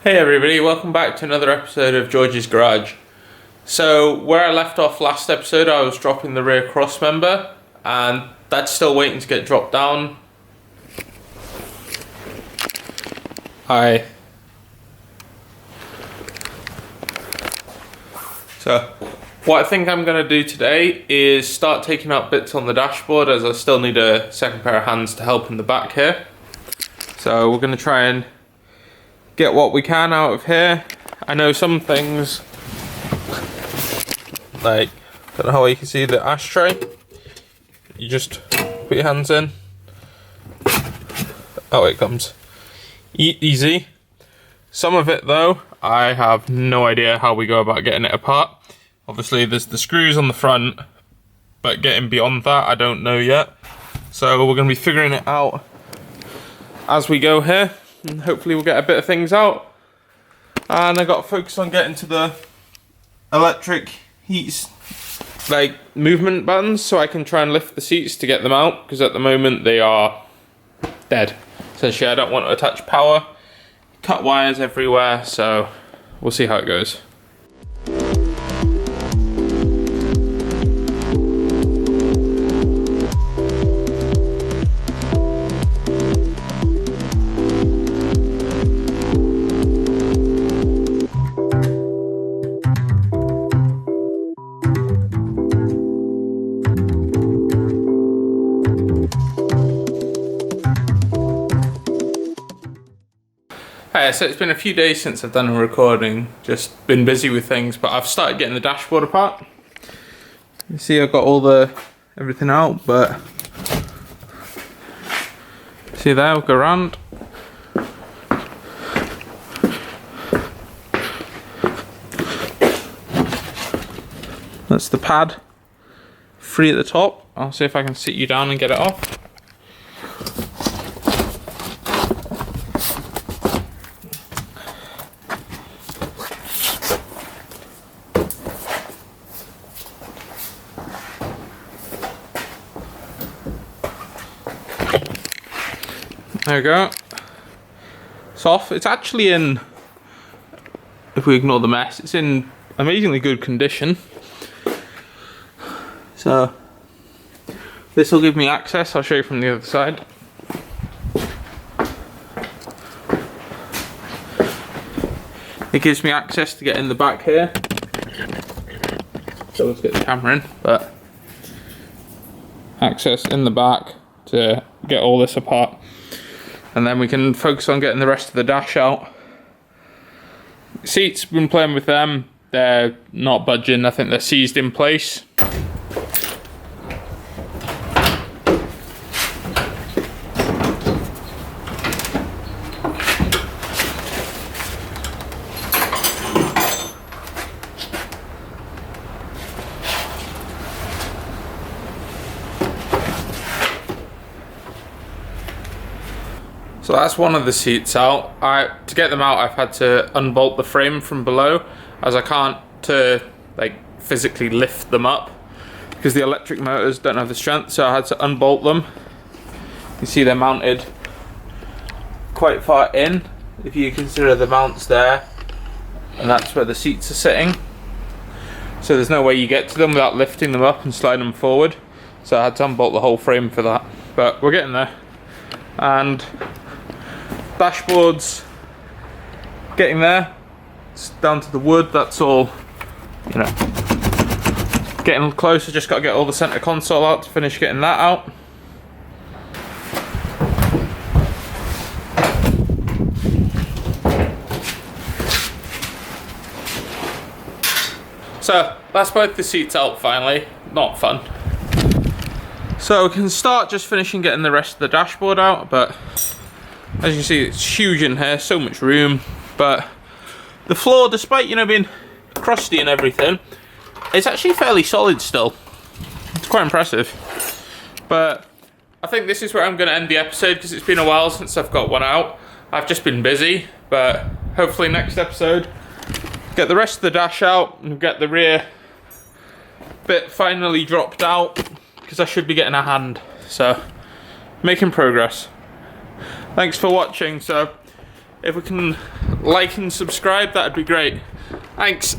Hey everybody, welcome back to another episode of George's Garage. So where I left off last episode, I was dropping the rear cross member and that's still waiting to get dropped down. So what I think I'm going to do today is start taking out bits on the dashboard, as I still need a second pair of hands to help in the back here. So we're going to try and get what we can out of here. I know some things, like, I don't know how you can see the ashtray. You just put your hands in. Oh, it comes. Easy. Some of it though, I have no idea how we go about getting it apart. Obviously there's the screws on the front, but getting beyond that, I don't know yet. So we're going to be figuring it out as we go here. And hopefully we'll get a bit of things out. And I got to focus on getting to the electric heat, like, movement buttons, so I can try and lift the seats to get them out, because at the moment they are dead. Essentially, I don't want to attach power, cut wires everywhere, so we'll see how it goes. So it's been a few days since I've done a recording, just been busy with things, but I've started getting the dashboard apart. You see I've got everything out, but see there, we'll go around. That's the pad, free at the top. I'll see if I can sit you down and get it off. There we go. It's off. It's actually in, if we ignore the mess, it's in amazingly good condition. So this will give me access. I'll show you from the other side. It gives me access to get in the back here. So let's get the camera in, but access in the back to get all this apart. And then we can focus on getting the rest of the dash out. Seats, been playing with them. They're not budging. I think they're seized in place. So that's one of the seats out. To get them out, I've had to unbolt the frame from below, as I can't physically lift them up because the electric motors don't have the strength, so I had to unbolt them. You can see they're mounted quite far in, if you consider the mounts there, and that's where the seats are sitting. So there's no way you get to them without lifting them up and sliding them forward. So I had to unbolt the whole frame for that, but we're getting there. And dashboard's getting there. It's down to the wood. That's all, you know, getting closer. Just got to get all the center console out to finish getting that out. So that's both the seats out finally. Not fun. So we can start just finishing getting the rest of the dashboard out, but as you can see, it's huge in here, so much room. But the floor, despite, you know, being crusty and everything, it's actually fairly solid still. It's quite impressive. But I think this is where I'm going to end the episode, because it's been a while since I've got one out. I've just been busy, but hopefully next episode, get the rest of the dash out and get the rear bit finally dropped out, because I should be getting a hand. So making progress. Thanks for watching. So If we can like and subscribe, that'd be great. Thanks.